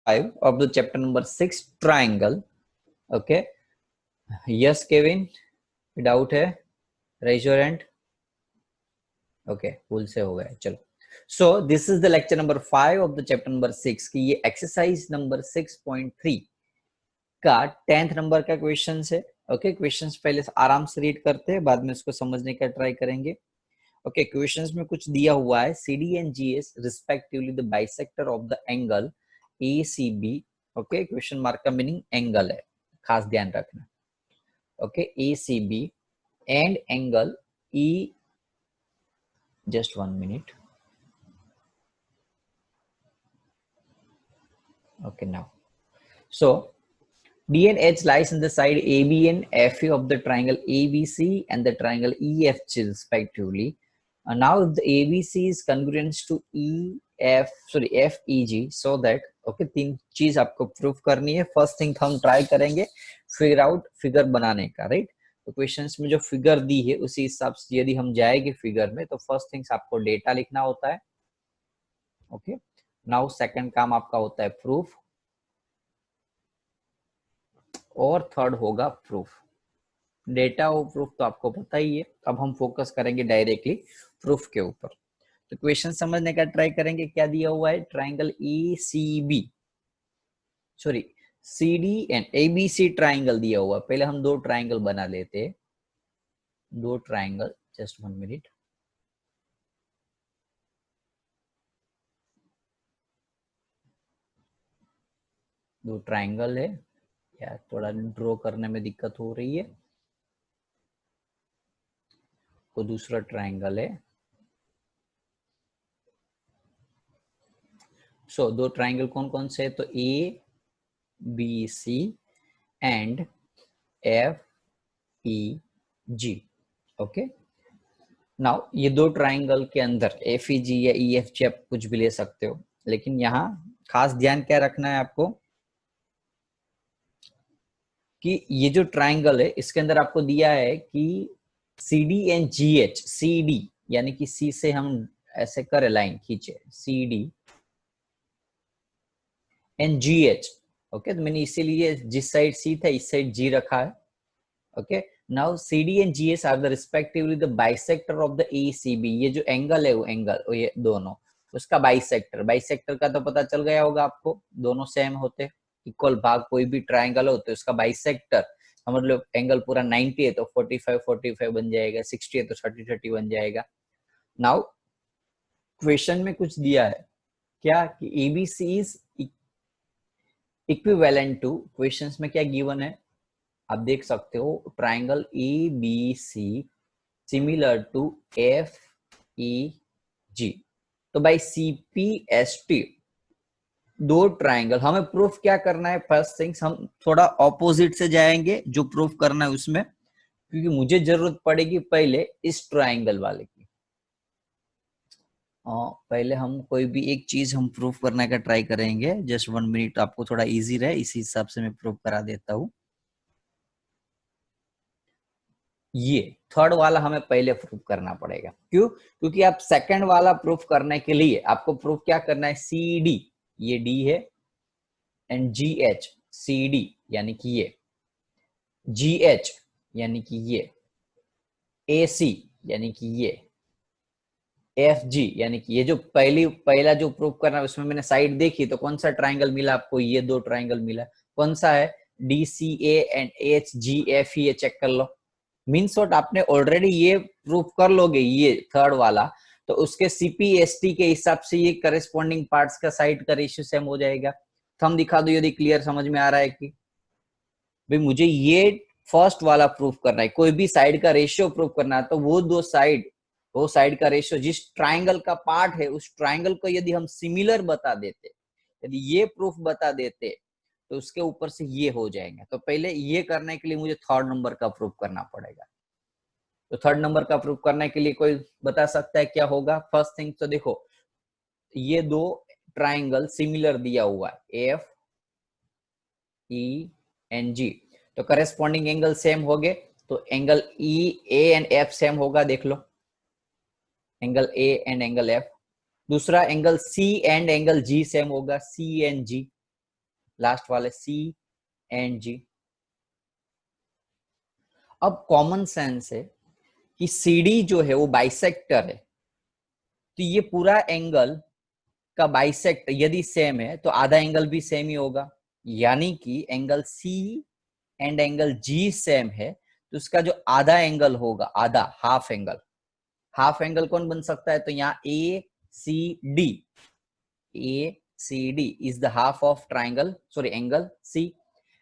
5 of the chapter number 6 triangle. Okay. Yes, Kevin, doubt है? Raise your hand. Okay, भूल से हो गया, चलो. So this is the lecture number 5 of the chapter number 6 कि ये exercise number 6.3 का 10th नंबर का क्वेश्चन है. ओके, क्वेश्चंस पहले आराम से रीड करते हैं, बाद में इसको समझने का ट्राई करेंगे. ओके, क्वेश्चंस में कुछ दिया हुआ है. CD and GS respectively the bisector of the angle ACB. Okay, question mark का मीनिंग एंगल है, खास ध्यान रखना. Okay, ACB and angle E. Just 1 minute. Okay, now. So D and H lies on the side AB and FE of the triangle ABC and the triangle EFG respectively. And now if the ABC is congruent to FEG, so that okay, तीन चीज आपको proof करनी है. First thing हम try करेंगे figure out figure बनाने का, right. तो क्वेश्चंस में जो फिगर दी है उसी हिसाब से यदि हम जाएंगे फिगर में, तो फर्स्ट थिंग्स आपको डेटा लिखना होता है. ओके, नाउ सेकंड काम आपका होता है प्रूफ, और थर्ड होगा प्रूफ. डेटा और प्रूफ तो आपको पता ही है. अब हम फोकस करेंगे डायरेक्टली प्रूफ के ऊपर. तो क्वेश्चन समझने का ट्राई करेंगे. क्या दिया हुआ है? Triangle ECB, sorry CD and ABC triangle दिया हुआ. पहले हम दो ट्राइंगल बना लेते हैं. दो ट्राइंगल, जस्ट 1 मिनट. दो ट्राइंगल है यार, थोड़ा ड्रॉ करने में दिक्कत हो रही है. तो दूसरा ट्राइंगल है. सो दो ट्राइंगल कौन कौन से है? तो ABC and FEG. Okay, now ये दो ट्राइंगल के अंदर FEG या EFG आप कुछ भी ले सकते हो, लेकिन यहाँ खास ध्यान क्या रखना है आपको कि ये जो ट्राइंगल है इसके अंदर आपको दिया है कि CD एंड GH. CD यानी कि C से हम ऐसे करें लाइन खींचे, CD एंड GH. ओके, तो मैंने इसीलिए जिस साइड C था इस साइड G रखा है. Okay, now CD and GH are the respectively the bisector of the ACB. ये जो एंगल है वो एंगल, ये दोनों उसका बाइसेक्टर. बाइसेक्टर का तो पता चल गया होगा आपको, दोनों सेम होते, इक्वल भाग कोई भी ट्राइंगल हो तो उसका बाइसेक्टर, मतलब एंगल पूरा 90 है तो 45 बन जाएगा, 60 है तो 30 बन जाएगा. नाउ क्वेश्चन में कुछ दिया है क्या कि ABC is equivalent to, questions में क्या गिवन है आप देख सकते हो, triangle ABC similar to FEG. तो बाय CPST दो ट्राइंगल. हमें प्रूफ क्या करना है? फर्स्ट थिंग्स हम थोड़ा ऑपोजिट से जाएंगे जो प्रूफ करना है उसमें, क्योंकि मुझे जरूरत पड़ेगी पहले इस ट्राइंगल वाले की. पहले हम कोई भी एक चीज हम प्रूफ करने का ट्राई करेंगे. जस्ट 1 मिनट, आपको थोड़ा इजी रहे इसी हिसाब से मैं प्रूफ करा देता हूँ. ये थर्ड वाला हमें पहले प्रूफ करना पड़ेगा. क्यों? क्योंकि आप सेकंड वाला प्रूफ करने के लिए आपको प्रूफ क्या करना है? CD, ये D है, एंड GH, CD यानी कि ये, GH यानी कि ये, AC यानी कि ये, FG यानी कि ये. जो पहला जो प्रूफ करना है उसमें मैंने साइड देखी तो कौन सा ट्राइंगल मिला आपको? ये दो ट्राइंगल मिला. कौन सा है? DCA and HGFE. ये चेक कर लो. मीन्स व्हाट, आपने ऑलरेडी ये प्रूफ कर लोगे ये थर्ड वाला, तो उसके CPST के हिसाब से ये करस्पॉन्डिंग पार्ट्स का साइड का रेशियो सेम हो जाएगा. थंब दिखा दो यदि क्लियर समझ में आ रहा है कि भाई मुझे ये फर्स्ट वाला प्रूफ करना है. कोई भी साइड का रेशियो प्रूफ करना है तो वो साइड का रेशियो जिस ट्राइंगल का पार्ट है उस ट्राइंगल को यदि हम सिमिलर बता देते, यदि ये प्रूफ बता देते तो उसके ऊपर से ये हो जाएंगे. तो पहले ये करने के लिए मुझे थर्ड नंबर का प्रूफ करना पड़ेगा. तो थर्ड नंबर का प्रूफ करने के लिए कोई बता सकता है क्या होगा? फर्स्ट थिंग तो देखो, ये दो ट्राइंगल सिमिलर दिया हुआ है FEG, तो करस्पॉन्डिंग एंगल सेम हो गए. तो angle EA and F same होगा, देख लो, angle A and angle F. दूसरा angle C and angle G same होगा, C एंड G. लास्ट वाले सी एंड जी। अब कॉमन सेंस है कि CD जो है वो बाइसेक्टर है, तो ये पूरा एंगल का बाइसेक्ट यदि सेम है तो आधा एंगल भी सेम ही होगा, यानी कि angle C and angle G same है, तो उसका जो आधा एंगल होगा, आधा हाफ एंगल कौन बन सकता है? तो यहाँ ACD is the half of triangle, sorry angle C,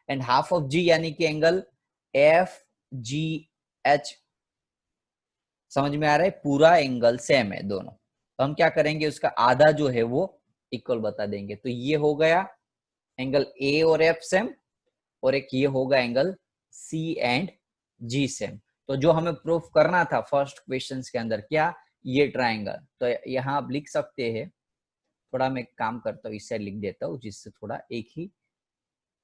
and half of G यानी कि एंगल FGH। समझ में आ रहा है? पूरा एंगल सेम है दोनों, तो हम क्या करेंगे, उसका आधा जो है वो इक्वल बता देंगे। तो ये हो गया एंगल A और F सेम, और एक ये होगा angle C and G same. तो जो हमें प्रूफ करना था फर्स्ट क्वेश्चन के अंदर, क्या? ये ट्राइंगल। तो यहाँ आप लिख सकते हैं, थोड़ा मैं काम करता हूँ, इससे लिख देता हूँ जिससे थोड़ा एक ही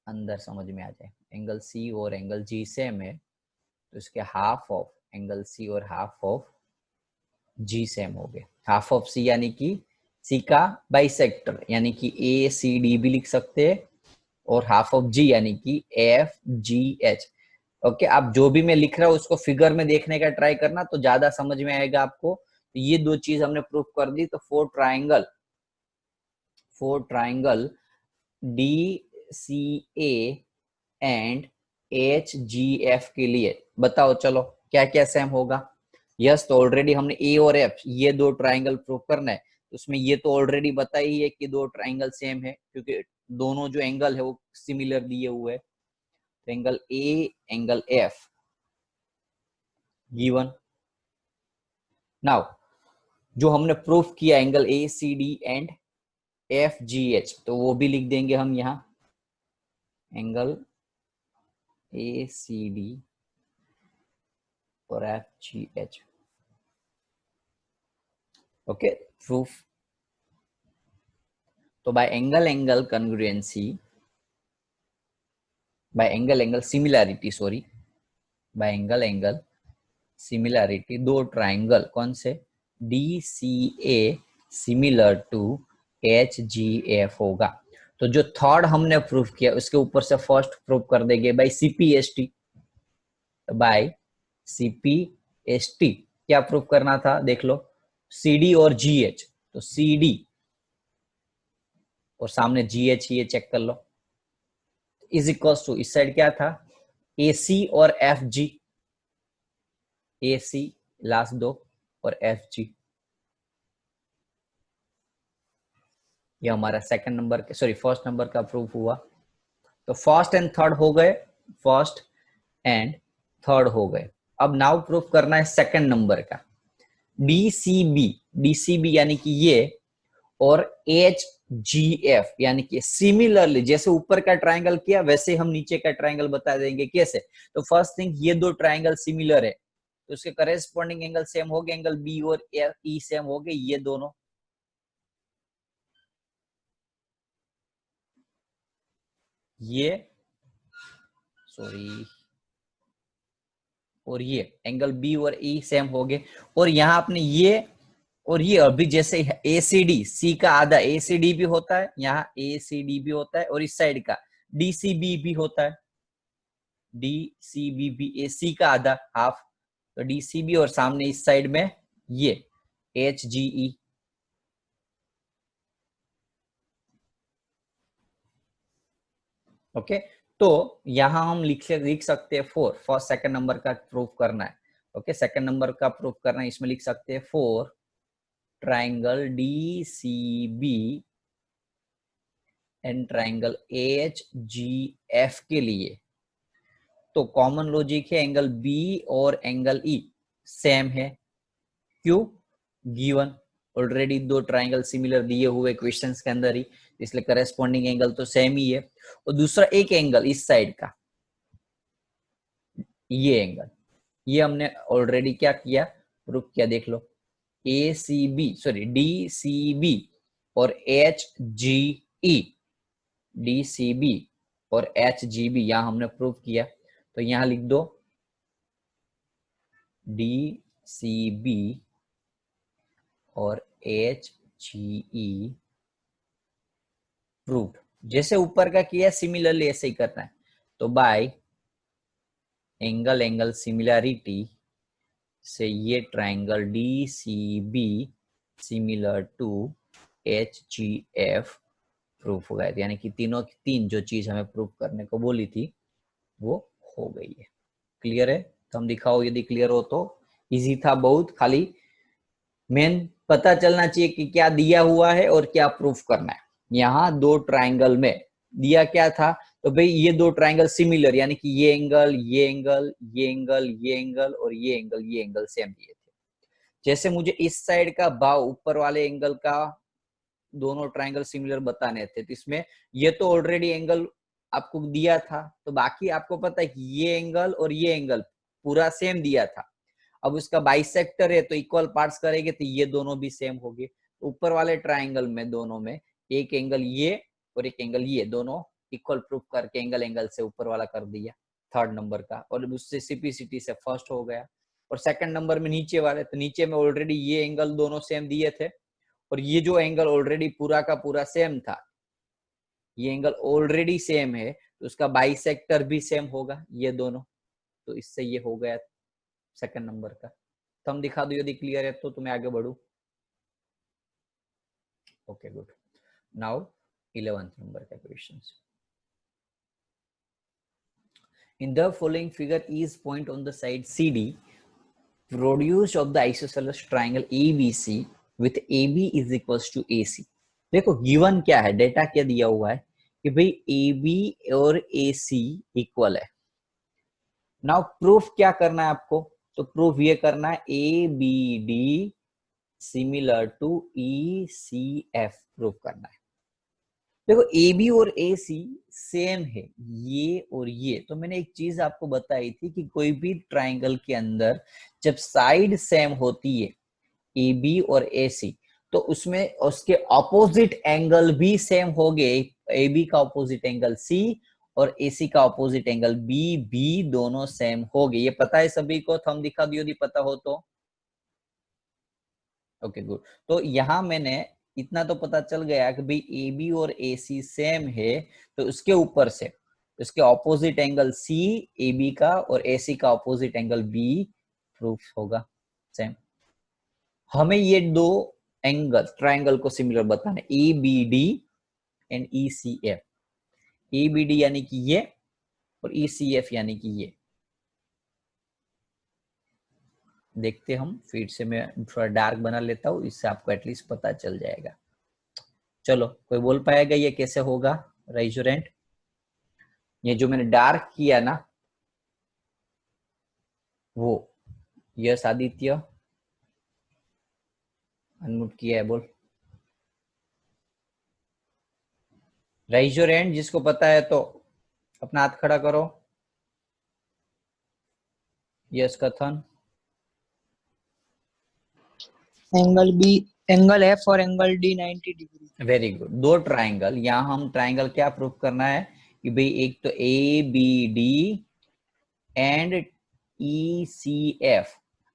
अंदर समझ में आ जाए। एंगल C और एंगल G सेम है, तो इसके हाफ ऑफ एंगल C और हाफ ऑफ G सेम हो गए। हाफ ऑफ C यानी कि C का बाइसेक्टर, यानी कि ACD भी लिख सकते हैं, और हाफ ऑफ G यानी कि FGH। ओके, आप जो भी मैं लिख रहा हूँ उसको फिगर में देखने का ट्राई करना, तो ज्यादा समझ में आएगा आपको। तो ये दो चीज हमने प्रूफ कर दी। तो four triangle DCA and HGF के लिए बताओ, चलो क्या क्या सेम होगा? यस, तो ऑलरेडी हमने A और F ये दो ट्राइंगल प्रूफ करना है, तो उसमें ये तो ऑलरेडी बता ही है कि दो ट्राइंगल सेम है, क्योंकि दोनों जो एंगल है वो सिमिलर दिए हुए हैं। तो angle A angle F given. Now जो हमने प्रूफ किया एंगल ACD एंड FGH, तो वो भी लिख देंगे हम यहाँ, एंगल ACD और FGH। Okay, proof. तो by angle congruency, by angle similarity, sorry, by angle similarity, दो ट्राइंगल कौन से? DCA सिमिलर टू HGF होगा। तो जो थर्ड हमने प्रूफ किया उसके ऊपर से फर्स्ट प्रूफ कर देंगे बाय CPST। बाय CPST क्या प्रूफ करना था, देख लो, CD और GH, तो CD और सामने GH, ये चेक कर लो, इज इक्वल टू, इस साइड क्या था? AC और FG, AC लास्ट दो और FG। ये हमारा second number, sorry first number का प्रूफ हुआ। तो फर्स्ट एंड थर्ड हो गए, फर्स्ट एंड थर्ड हो गए। अब नाउ प्रूफ करना है सेकंड नंबर का, DCB यानी कि ये, और HGF यानी कि सिमिलरली जैसे ऊपर का ट्राइंगल किया वैसे हम नीचे का ट्राइंगल बता देंगे। कैसे? तो फर्स्ट थिंग, ये दो ट्राइंगल सिमिलर है, तो उसके करेस्पॉन्डिंग एंगल सेम हो गए, एंगल B और E सेम हो गए, ये दोनों। ये सॉरी, और ये एंगल B और E सेम हो गए, और यहाँ आपने ये और ये अभी जैसे ACD, C का आधा ACD भी होता है, यहाँ ACD भी होता है, और इस साइड का DCB भी होता है, DCB भी AC का आधा, हाफ, तो DCB, और सामने इस साइड में ये HGE। ओके, तो यहां हम लिख सकते हैं फोर, फर्स्ट सेकंड नंबर का प्रूफ करना है। ओके, सेकंड नंबर का प्रूफ करना है, इसमें लिख सकते हैं four triangle DCB and triangle HGF के लिए। तो कॉमन लॉजिक है, एंगल B और एंगल E सेम है, क्यों? गिवन, ऑलरेडी दो ट्राइंगल सिमिलर दिए हुए क्वेश्चंस के अंदर ही, इसलिए करेस्पॉन्डिंग एंगल तो सेम ही है। और दूसरा एक एंगल इस साइड का, ये एंगल, ये हमने ऑलरेडी क्या किया, प्रूफ किया, देख लो, ACB, सॉरी DCB और HGE, DCB और HGB यहां हमने प्रूफ किया। तो यहां लिख दो DCB और HGE प्रूफ। जैसे ऊपर का किया सिमिलरली ऐसे ही करना है। तो बाय एंगल एंगल सिमिलरिटी से ये triangle D C B similar to H G F proof हो गया, यानी कि तीनों की तीन जो चीज हमें प्रूफ करने को बोली थी वो हो गई है। क्लियर है? तो हम दिखाओ, यदि क्लियर हो तो। इजी था बहुत, खाली मेन पता चलना चाहिए कि क्या दिया हुआ है और क्या प्रूफ करना है। यहाँ दो ट्राइंगल में दिया क्या था, तो भाई ये दो ट्राइंगल सिमिलर, यानी कि ये एंगल ये एंगल ये एंगल ये एंगल और ये एंगल सेम दिए थे। जैसे मुझे इस साइड का भाव ऊपर वाले एंगल का दोनों ट्राइंगल सिमिलर बताने थे, तो इसमें ये तो ऑलरेडी एंगल आपको दिया था, तो बाकी आपको पता है कि ये एंगल और ये एंगल पूरा सेम दिया था। अब उसका बाइसेक्टर है तो इक्वल पार्ट्स करेंगे तो ये दोनों भी सेम हो गए। ऊपर वाले ट्राइंगल में दोनों में एक एंगल ये और एक एंगल ये दोनों इक्वल प्रूफ करके एंगल एंगल से ऊपर वाला कर दिया थर्ड नंबर का, और उससे सिंपलिसिटी से फर्स्ट हो गया। और सेकंड नंबर में नीचे वाले, तो नीचे में ऑलरेडी ये एंगल दोनों सेम दिए थे और ये जो एंगल ऑलरेडी पूरा का पूरा सेम था, ये एंगल ऑलरेडी सेम है तो उसका बाइसेक्टर भी सेम होगा ये दोनों, तो इससे ये हो गया सेकंड नंबर का। तो हम दिखा दो यदि क्लियर है तो मैं आगे बढ़ू। Okay good. Now 11th number का question. In the following figure, each point on the side CD produced of the isosceles triangle ABC with AB is equals to AC। देखो गिवन क्या है, डेटा क्या दिया हुआ है कि भाई AB और AC इक्वल है। नाउ प्रूफ क्या करना है आपको, तो प्रूफ ये करना है ABD similar to ECF proof करना है। देखो AB और AC सेम है, ये और ये, तो मैंने एक चीज आपको बताई थी कि कोई भी ट्राइंगल के अंदर जब साइड सेम होती है AB और AC, तो उसमें उसके ऑपोजिट एंगल भी सेम हो गए। AB का ऑपोजिट एंगल C और AC का ऑपोजिट एंगल B भी दोनों सेम हो गए। ये पता है सभी को? तो हम दिखा दियो यदि पता हो तो। Okay good. तो यहां मैंने इतना तो पता चल गया कि भाई AB और AC सेम है, तो उसके ऊपर से उसके ऑपोजिट एंगल C AB का और AC का ऑपोजिट एंगल B प्रूफ होगा सेम। हमें ये दो एंगल ट्राइंगल को सिमिलर बताना है, ABD एंड ECF। ABD यानी कि ये और ECF यानी कि ये। देखते हम फिर से, मैं थोड़ा डार्क बना लेता हूं, इससे आपको एटलीस्ट पता चल जाएगा। चलो कोई बोल पाएगा ये कैसे होगा? Rise your hand. ये जो मैंने डार्क किया ना वो, यस आदित्य अनम्यूट किया है, बोल। राइज योर हैंड जिसको पता है तो अपना हाथ खड़ा करो। यस कथन। एंगल बी, एंगल एफ और angle D 90 degree. Very good. दो ट्राइंगल, यहाँ हम ट्राइंगल क्या प्रूफ करना है कि भाई एक तो ABD एंड ECF।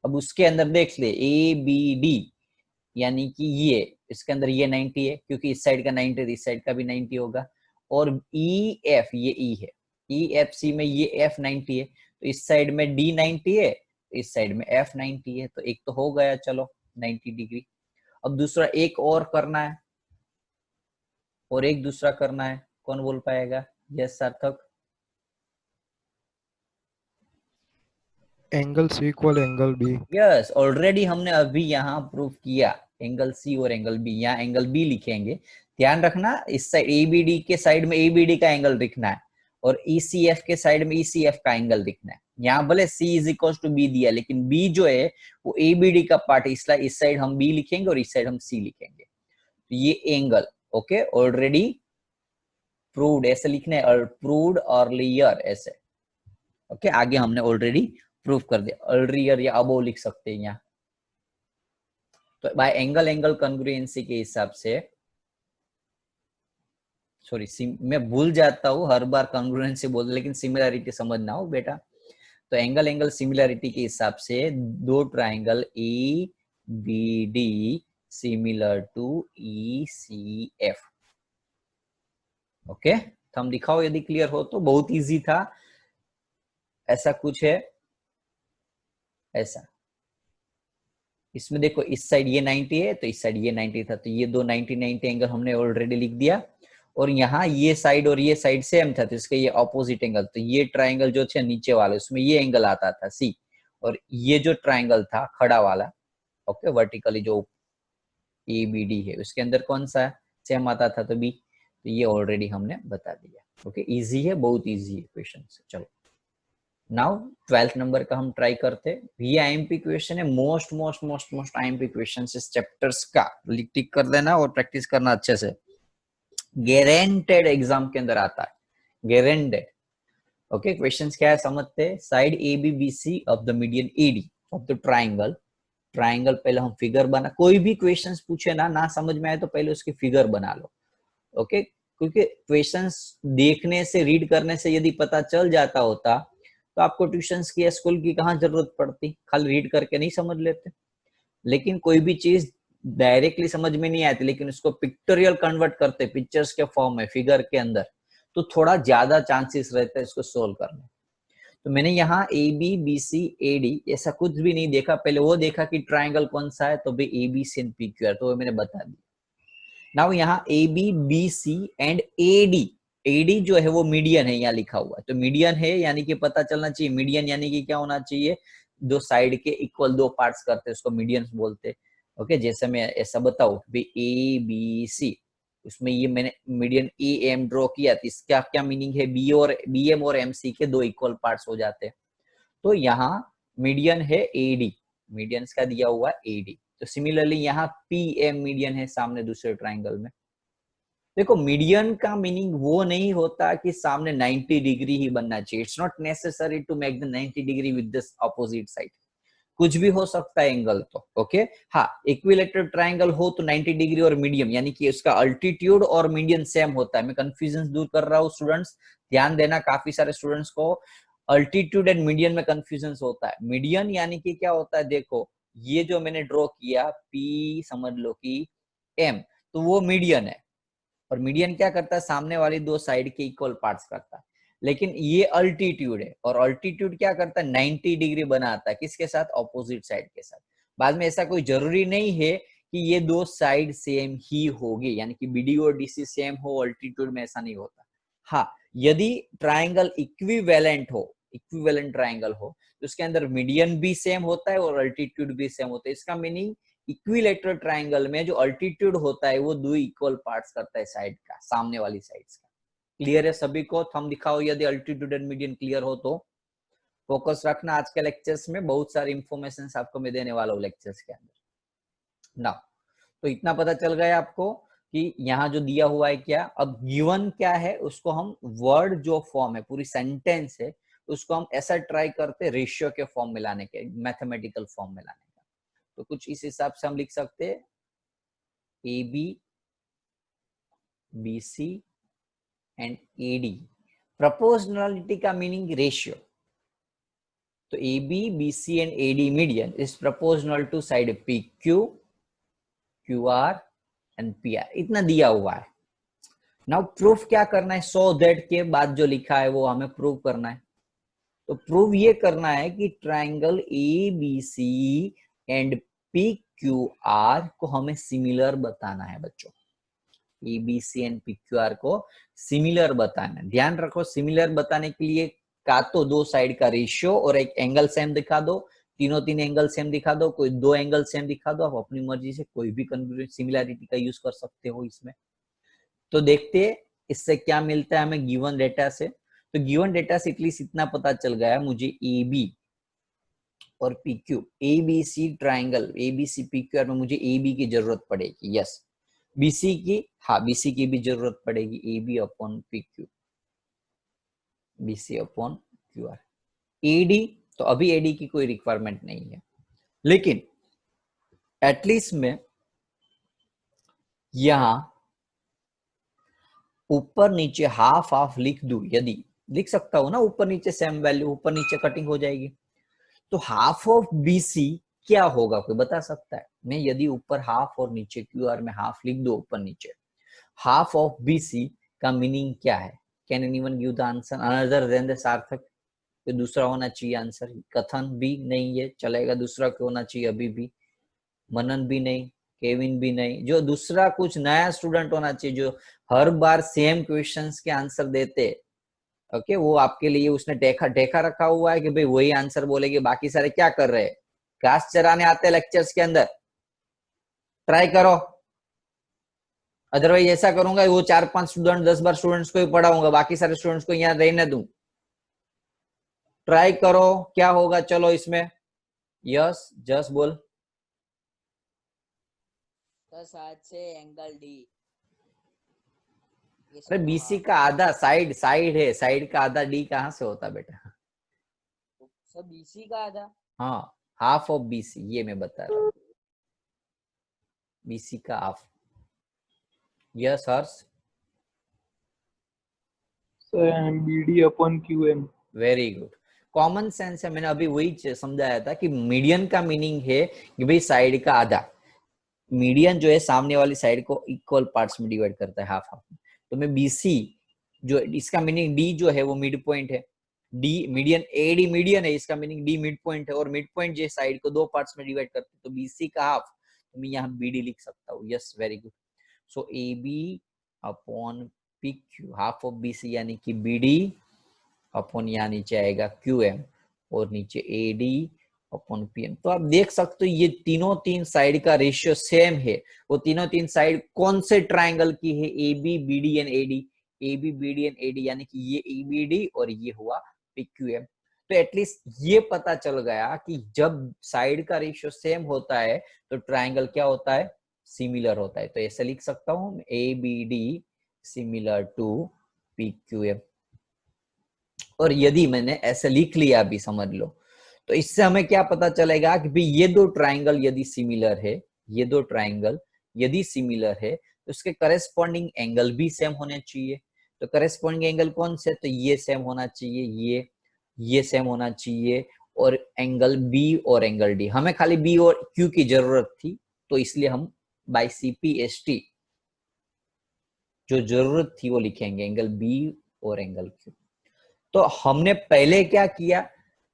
अब उसके अंदर देख ले ABD यानी कि ये, इसके अंदर ये 90 है क्योंकि इस साइड का 90 है, इस साइड का भी 90 होगा। और EF ये E है, EFC में ये F 90 है, तो इस साइड में D 90 है, इस साइड में F 90 है, तो एक तो हो गया चलो 90 डिग्री। अब दूसरा एक और करना है, और एक दूसरा करना है, कौन बोल पाएगा? Yes Sarthak. Angle C equal angle B. Yes already हमने अभी यहाँ प्रूफ किया एंगल सी और एंगल बी, यहाँ एंगल बी लिखेंगे। ध्यान रखना इस साइड ABD के साइड में ABD का एंगल लिखना है और ECF के साइड में ECF का एंगल लिखना है। यहाँ भले C is equal to B दिया, लेकिन B जो है वो ABD का पार्ट, इसलिए इस साइड हम B लिखेंगे और इस साइड हम C लिखेंगे। तो ये एंगल ओके ऑलरेडी प्रूव्ड, ऐसे लिखना है, प्रूव्ड अर्लियर ऐसे। ओके आगे हमने ऑलरेडी प्रूफ कर दिया, अर्लियर या अबो लिख सकते हैं यहाँ। तो बाय एंगल एंगल कॉन्ग्रुएंसी के हिसाब से, सॉरी मैं भूल जाता हूँ हर बार कॉन्ग्रुएंसी बोलते, लेकिन सिमिलरिटी समझना हो बेटा। तो एंगल एंगल सिमिलरिटी के हिसाब से दो triangle ABD similar to ECF। Okay, thumb दिखाओ यदि क्लियर हो तो। बहुत इजी था, ऐसा कुछ है ऐसा। इसमें देखो इस साइड ये 90 है तो इस साइड ये 90 था, तो ये दो 90 एंगल हमने ऑलरेडी लिख दिया। और यहाँ ये साइड और ये साइड सेम था तो इसके ये ऑपोजिट एंगल, तो ये ट्राइंगल जो थे नीचे वाले उसमें ये एंगल आता था सी, और ये जो ट्राइंगल था खड़ा वाला, ओके, वर्टिकली जो ABD है उसके अंदर कौन सा सेम आता था, तो बी। तो ये ऑलरेडी हमने बता दिया। ओके, इजी है, बहुत इजी है क्वेश्चन। चलो नाउ 12th नंबर का हम ट्राई करते हैं। ये IMP क्वेश्चन है, most most most most IMP question इस चैप्टर्स का। टिक कर देना और प्रैक्टिस करना अच्छे से। गारंटेड एग्जाम के अंदर आता है, गारंटेड। ओके, क्वेश्चंस क्या है समझते हैं। Side ABBC of the median AD of the triangle. Triangle पहले हम फिगर बना, कोई भी क्वेश्चंस पूछे ना समझ में आए तो पहले उसकी फिगर बना लो। ओके, क्योंकि क्वेश्चंस देखने से, रीड करने से यदि पता चल जाता होता तो आपको ट्यूशंस की या स्कूल की कहाँ जरूरत पड़ती, खाली रीड करके नहीं समझ लेते। लेकिन कोई भी चीज डायरेक्टली समझ में नहीं आती, लेकिन उसको पिक्टोरियल कन्वर्ट करते पिक्चर्स के फॉर्म में, फिगर के अंदर, तो थोड़ा ज्यादा चांसेस रहते हैं इसको सोल्व करने। तो मैंने यहाँ ABBC AD ऐसा कुछ भी नहीं देखा, पहले वो देखा कि ट्राइंगल कौन सा है, तो भी ABC एंड PQR, तो वो मैंने बता दिया। नाउ यहाँ ABBC एंड AD जो है वो मीडियन है, यहाँ लिखा हुआ, तो मीडियन है यानी कि पता चलना चाहिए मीडियन यानी कि क्या होना चाहिए, दो साइड के इक्वल दो पार्ट्स करते हैं उसको मीडियन बोलते। ओके, जैसे मैं ऐसा बताऊं भी ABC, उसमें ये मैंने मीडियन AM ड्रॉ किया, तो इसका क्या मीनिंग है, BM और MC के दो इक्वल पार्ट्स हो जाते हैं। तो यहाँ मीडियन है AD, मीडियन का दिया हुआ AD। तो सिमिलरली यहाँ PM मीडियन है सामने दूसरे ट्राइंगल में। देखो मीडियन का मीनिंग वो नहीं होता कि सामने 90 डिग्री ही बनना चाहिए। It's not necessary to make the 90 degree with this opposite side, कुछ भी हो सकता है एंगल तो। ओके, हाँ, इक्विलेटरल ट्राइंगल हो तो 90 डिग्री और मीडियम यानी कि उसका अल्टीट्यूड और मीडियन सेम होता है। मैं कंफ्यूजन दूर कर रहा हूँ स्टूडेंट्स, ध्यान देना, काफी सारे स्टूडेंट्स को अल्टीट्यूड एंड मीडियन में कंफ्यूजन होता है। मीडियन यानी कि क्या होता है, देखो ये जो मैंने ड्रॉ किया P, समझ लो कि M, तो वो मीडियन है। और मीडियन क्या करता है, सामने वाली दो साइड के इक्वल पार्ट्स करता है। लेकिन ये अल्टीट्यूड है, और अल्टीट्यूड क्या करता है, 90 डिग्री बनाता है, किसके साथ, ऑपोजिट साइड के साथ। बाद में ऐसा कोई जरूरी नहीं है कि ये दो साइड सेम ही होगी, यानी कि BD और DC सेम हो अल्टीट्यूड में, ऐसा नहीं होता। हाँ, यदि ट्राइंगल इक्विवेलेंट हो, इक्विवेलेंट ट्राइंगल हो, तो उसके अंदर मीडियन भी सेम होता है और अल्टीट्यूड भी सेम होता है। इसका मीनिंग इक्विलेटरल ट्राइंगल में जो अल्टीट्यूड होता है वो दो इक्वल पार्ट्स करता है साइड का, सामने वाली साइड्स का। क्लियर है सभी को, थंब दिखाओ यदि अल्टीट्यूड एंड मीडियन क्लियर हो तो। फोकस रखना, आज के लेक्चर्स में बहुत सारी इंफॉर्मेशन आपको मैं देने वाला हूँ लेक्चर्स के अंदर ना। तो इतना पता चल गया आपको कि यहाँ जो दिया हुआ है क्या। अब गिवन क्या है उसको हम वर्ड जो फॉर्म है, पूरी सेंटेंस है, उसको हम ऐसा ट्राई करते रेशियो के फॉर्म में लाने के, मैथमेटिकल फॉर्म में लाने का। तो कुछ इस हिसाब से हम लिख सकते हैं ABBC एंड AD। प्रोपोर्शनलिटी का मीनिंग रेशियो, तो ABBC and AD median is proportional to side PQ, QR and PR, इतना दिया हुआ है। नाउ प्रूफ क्या करना है, सो दैट के बाद जो लिखा है वो हमें प्रूव करना है। तो प्रूव ये करना है कि ट्राइंगल ABC एंड PQR को हमें सिमिलर बताना है बच्चों। ABC एंड PQR को सिमिलर बताना है। ध्यान रखो, सिमिलर बताने के लिए का तो दो साइड का रेशियो और एक एंगल सेम दिखा दो, तीनों तीन एंगल सेम दिखा दो, कोई दो एंगल सेम दिखा दो, आप अपनी मर्जी से कोई भी सिमिलैरिटी का यूज कर सकते हो इसमें। तो देखते हैं इससे क्या मिलता है हमें गिवन डेटा से। तो गिवन डेटा से एटलीस्ट इतना पता चल गया मुझे, AB और PQ, ABC triangle ABC PQR में मुझे AB की जरूरत पड़ेगी, यस। BC की, हाँ BC की भी जरूरत पड़ेगी, AB upon PQ, BC upon QR। AD तो अभी AD की कोई रिक्वायरमेंट नहीं है, लेकिन एटलीस्ट में यहां ऊपर नीचे हाफ हाफ लिख दूं, यदि लिख सकता हूं ना, ऊपर नीचे सेम वैल्यू, ऊपर नीचे कटिंग हो जाएगी। तो हाफ ऑफ BC क्या होगा, कोई बता सकता है। मैं यदि ऊपर हाफ और नीचे QR में हाफ लिख दो ऊपर नीचे, हाफ ऑफ BC का मीनिंग क्या है? Can anyone give the answer another than the Sarthak? कोई दूसरा होना चाहिए आंसर। कथन भी नहीं है, चलेगा। दूसरा क्यों होना चाहिए? अभी भी मनन भी नहीं, केविन भी नहीं। जो दूसरा कुछ नया स्टूडेंट होना चाहिए जो हर बार सेम क्वेश्चंस के आंसर देते। ओके, वो आपके लिए उसने टेका रखा हुआ है कि भाई वही आंसर बोलेगे, बाकी सारे क्या कर रहे हैं? घास चराने आते हैं लेक्चर्स के अंदर। ट्राई करो, अदरवाइज ऐसा करूंगा वो 4-5 स्टूडेंट 10 बार स्टूडेंट्स को ही पढ़ाऊंगा, बाकी सारे स्टूडेंट्स को यहाँ रहने दूं। ट्राई करो, क्या होगा? चलो इसमें यस जस्ट बोल। तो 7 से एंगल डी। अरे बीसी का आधा साइड है, साइड का आधा डी कहाँ से होता बेटा? सब बीसी का आधा। हाँ, हाफ ऑफ बीसी, ये मैं बता रहा हूँ, बीसी का हाफ। यस हर्ष। BD upon QM। Very good, common sense है। मैंने अभी वही समझाया था कि मीडियन का मीनिंग है कि भाई साइड का आधा। मीडियन जो है सामने वाली साइड को इक्वल पार्ट्स में डिवाइड करता है, हाफ हाफ में। तो मैं बीसी जो इसका मीनिंग डी जो है वो मिड पॉइंट है। डी मीडियन, एडी मीडियन है, इसका मीनिंग डी मिड पॉइंट है। और मिड पॉइंट जो साइड को दो पार्ट्स में डिवाइड करते हैं, तो बीसी का हाफ, तो मैं यहाँ बीडी लिख सकता हूँ। Yes very good. So A B upon P Q, half of BC यानी कि बीडी अपॉन यहाँ नीचे आएगा क्यू एम और नीचे A D upon P M. तो आप देख सकते हो ये तीनों तीन साइड का रेशियो सेम है। वो तीनों तीन साइड कौन से ट्राइंगल की है? A B B D and A D. A B B D and A D यानी कि ये ए बी डी और ये हुआ पी क्यू एम। तो एटलीस्ट ये पता चल गया कि जब साइड का रेशियो सेम होता है तो ट्राइंगल क्या होता है? सिमिलर होता है। तो ऐसे लिख सकता हूं, A B D similar to P Q M. और यदि मैंने ऐसे लिख लिया, अभी समझ लो, तो इससे हमें क्या पता चलेगा कि भाई ये दो ट्राइंगल यदि सिमिलर है, ये दो ट्राइंगल यदि सिमिलर है तो उसके करेस्पॉन्डिंग एंगल भी सेम होने चाहिए। तो करेस्पॉन्डिंग एंगल कौन से? तो ये सेम होना चाहिए, ये सेम होना चाहिए, और एंगल बी और एंगल डी। हमें खाली बी और क्यू की जरूरत थी, तो इसलिए हम बाय CPST जो जरूरत थी वो लिखेंगे, एंगल बी और एंगल क्यू। तो हमने पहले क्या किया?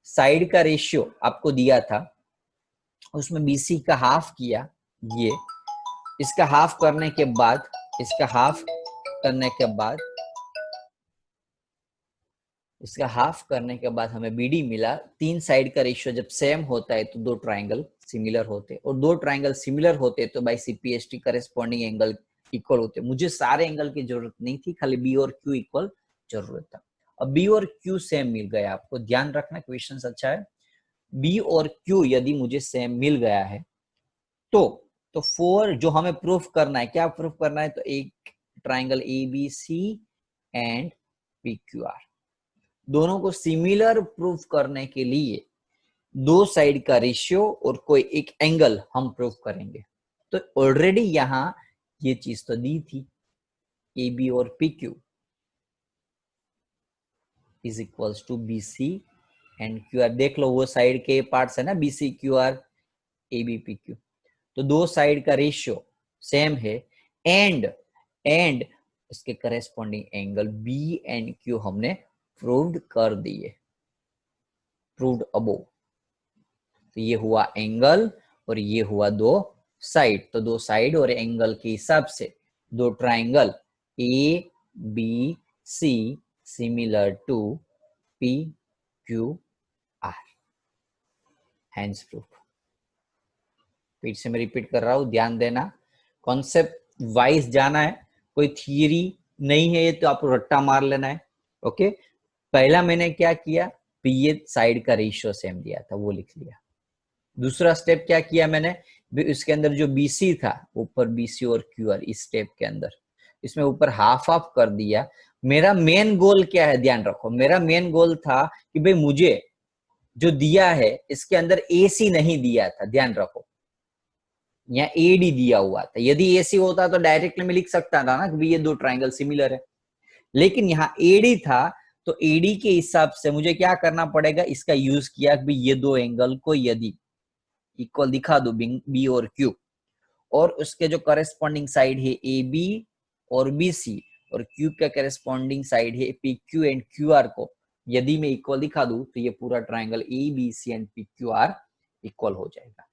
साइड का रेशियो आपको दिया था, उसमें बीसी का हाफ किया, ये इसका हाफ करने के बाद, इसका हाफ करने के बाद, इसका हाफ करने के बाद हमें बीडी मिला। तीन साइड का रेशियो जब सेम होता है तो दो ट्राइंगल सिमिलर होते, और दो ट्राइंगल सिमिलर होते तो by CPST corresponding angle equal होते। मुझे सारे एंगल की जरूरत नहीं थी, खाली बी और क्यू इक्वल जरूरत था। अब बी और क्यू सेम मिल गया, आपको ध्यान रखना, क्वेश्चन अच्छा है। बी और क्यू यदि मुझे सेम मिल गया है तो फोर जो हमें प्रूफ करना है, क्या प्रूफ करना है? तो एक ट्राइंगल ABC एंड PQR, दोनों को सिमिलर प्रूफ करने के लिए दो साइड का रेशियो और कोई एक एंगल हम प्रूफ करेंगे। तो ऑलरेडी यहां ये चीज तो दी थी, AB और PQ is equals to BC and QR। देख लो वो साइड के पार्ट्स है ना, BC QR AB PQ। तो दो साइड का रेशियो सेम है, एंड इसके corresponding angle B and Q हमने प्रूव्ड कर दिए, प्रूव्ड अबो। तो ये हुआ एंगल और ये हुआ दो साइड। तो दो साइड और एंगल के हिसाब से दो triangle ABC similar to PQR, hence proof. फिर से मैं रिपीट कर रहा हूं, ध्यान देना, कॉन्सेप्ट वाइज जाना है, कोई थियरी नहीं है ये तो आपको रट्टा मार लेना है। ओके, पहला मैंने क्या किया? ये साइड का रेशियो सेम दिया था, वो लिख लिया। दूसरा स्टेप क्या किया मैंने? इसके अंदर जो BC था, ऊपर BC और QR, इस स्टेप के अंदर इसमें ऊपर हाफ हाफ कर दिया। मेरा मेन गोल क्या है? ध्यान रखो, मेरा मेन गोल था कि भाई मुझे जो दिया है इसके अंदर AC नहीं दिया था, ध्यान रखो, यहाँ AD दिया हुआ था। यदि AC होता तो डायरेक्टली में लिख सकता था ना कि ये दो ट्राइंगल सिमिलर है, लेकिन यहाँ AD था, तो AD के हिसाब से मुझे क्या करना पड़ेगा? इसका यूज किया कि ये दो एंगल को यदि इक्वल दिखा दो, B और Q, और उसके जो करेस्पॉन्डिंग साइड है AB और BC, और क्यूब का करेस्पॉन्डिंग साइड है P Q and Q R को यदि मैं इक्वल दिखा दूं तो ये पूरा triangle A B C and P Q R equal हो जाएगा।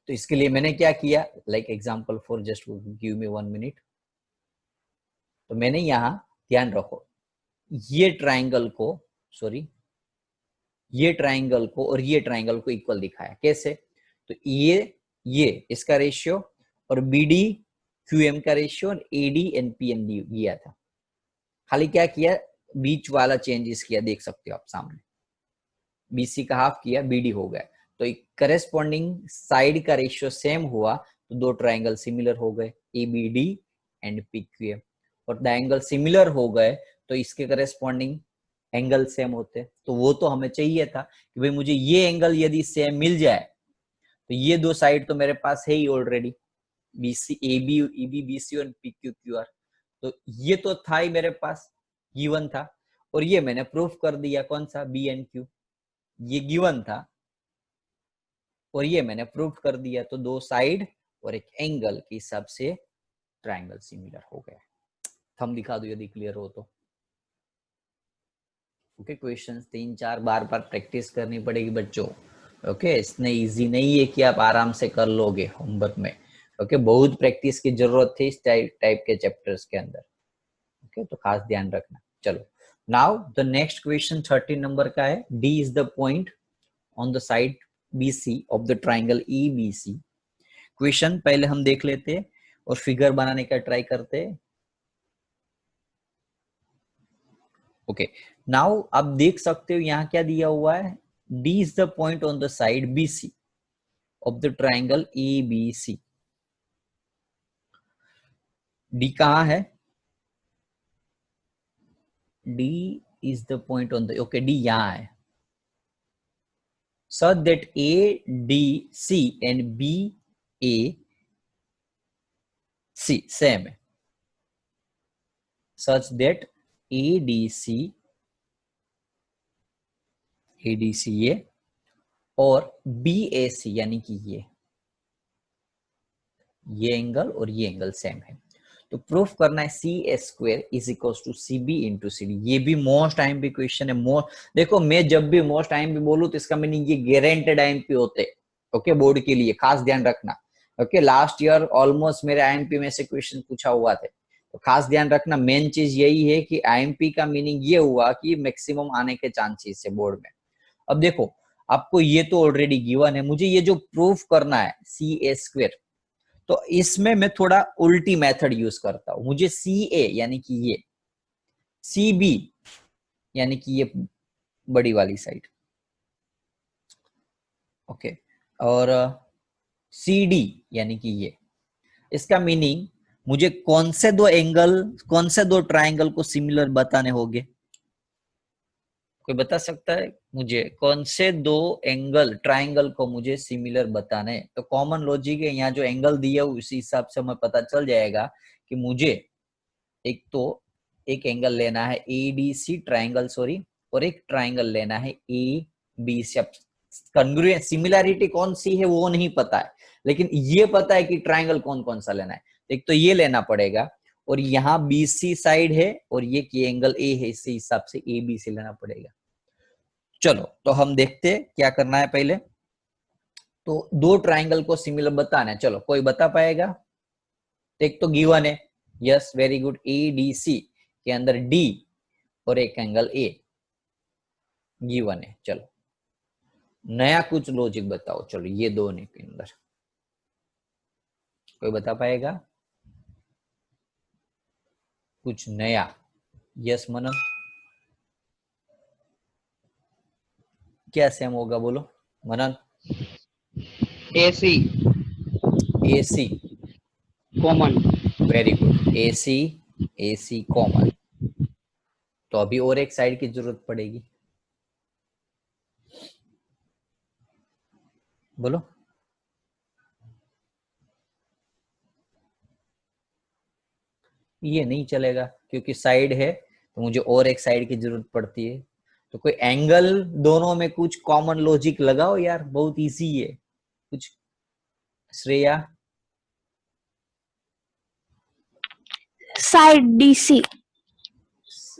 तो इसके लिए मैंने क्या किया, like example for just give me 1 minute. तो मैंने यहाँ ध्यान रखो ये ट्राइंगल को ये ट्राइंगल को और ये ट्राइंगल को इक्वल दिखाया। कैसे? तो ये इसका रेशियो और बी डी क्यू एम का रेशियो और A D N P N D दिया था। खाली क्या किया, बीच वाला चेंजेस किया, देख सकते हो आप सामने। बीसी का हाफ किया, बीडी हो गया। तो करेस्पॉन्डिंग साइड का रेशियो सेम हुआ तो दो ट्राइंगल सिमिलर हो गए, A B D and P Q M. और द एंगल सिमिलर हो गए तो इसके करेस्पॉन्डिंग एंगल सेम होते। तो वो तो हमें चाहिए था कि भाई मुझे ये एंगल यदि सेम मिल जाए तो ये दो साइड तो मेरे पास है ही already, BC A B E B B C और पी क्यू क्यू आर। तो ये तो था ही मेरे पास, गिवन था। और ये मैंने प्रूफ कर दिया, कौन सा, बी एंड क्यू। ये गिवन था और ये मैंने प्रूफ कर दिया। तो दो साइड और एक एंगल के हिसाब से ट्राइंगल सिमिलर हो गया। थंब दिखा दो यदि क्लियर हो तो। ओके, क्वेश्चंस 3-4 बार प्रैक्टिस करनी पड़ेगी बच्चों। ओके, इसने इजी नहीं है कि आप आराम से कर लोगे होमवर्क में। ओके, बहुत प्रैक्टिस की जरूरत है इस टाइप के चैप्टर्स के अंदर। ओके, तो खास ध्यान रखना। चलो, now the next question 13 number का है। D is the point on the side BC of the triangle EBC। Question पहले हम देख लेते और फिगर बनाने का ट्राई करते। ओके, नाउ आप देख सकते हो यहाँ क्या दिया हुआ है, D is the point on the side BC of the triangle ABC। D कहाँ है, D is the point on the, okay, D यहाँ है। Such that ADC and BAC same है। Such that ADC ये और BAC यानी कि ये एंगल और ये एंगल सेम है। तो प्रूफ करना है CA² is equals to CB into CD। ये भी मोस्ट IMP क्वेश्चन है। देखो, मैं जब भी मोस्ट IMP बोलूं तो इसका मीनिंग ये गारंटेड IMP होते। ओके, बोर्ड के लिए खास ध्यान रखना। ओके, लास्ट ईयर ऑलमोस्ट मेरे IMP में से क्वेश्चन पूछा हुआ थे, तो खास ध्यान रखना। मेन चीज यही है कि IMP का मीनिंग ये हुआ कि मैक्सिमम आने के चांसेस है बोर्ड में। अब देखो, आपको ये तो ऑलरेडी गिवन है, मुझे ये जो प्रूफ करना है CA², तो इसमें मैं थोड़ा उल्टी मेथड यूज करता हूं। मुझे CA यानी कि ये, CB यानी कि ये बड़ी वाली साइड, ओके, और CD यानी कि ये। इसका मीनिंग मुझे कौन से दो ट्राइंगल को सिमिलर बताने होंगे? कोई बता सकता है मुझे कौन से दो ट्राइंगल को मुझे सिमिलर बताने? तो कॉमन लॉजिक है, यहाँ जो एंगल दिया उसी हिसाब से हमें पता चल जाएगा कि मुझे एक एंगल लेना है ADC ट्राइंगल, और एक ट्राइंगल लेना है ABC। कॉन्ग्रुएंट सिमिलैरिटी कौन सी है वो नहीं पता है, लेकिन ये पता है कि ट्राइंगल कौन कौन सा लेना है। एक तो ये लेना पड़ेगा, और यहाँ BC साइड है और ये एंगल A है, इसी हिसाब से ABC लेना पड़ेगा। चलो, तो हम देखते क्या करना है। पहले तो दो ट्राइंगल को सिमिलर बताना है। चलो, कोई बता पाएगा? एक तो गिवन है, यस, वेरी गुड, ADC के अंदर D और एक एंगल A गिवन है। चलो, नया कुछ लॉजिक बताओ। चलो, ये दोनों के अंदर कोई बता पाएगा कुछ नया? यस मनन, क्या सेम होगा बोलो मनन? AC common. Very good, AC common. तो अभी और एक साइड की जरूरत पड़ेगी, बोलो। ये नहीं चलेगा क्योंकि साइड है, तो मुझे और एक साइड की जरूरत पड़ती है। तो कोई एंगल दोनों में कुछ कॉमन लॉजिक लगाओ यार, बहुत इजी है कुछ। Shreya, side DC.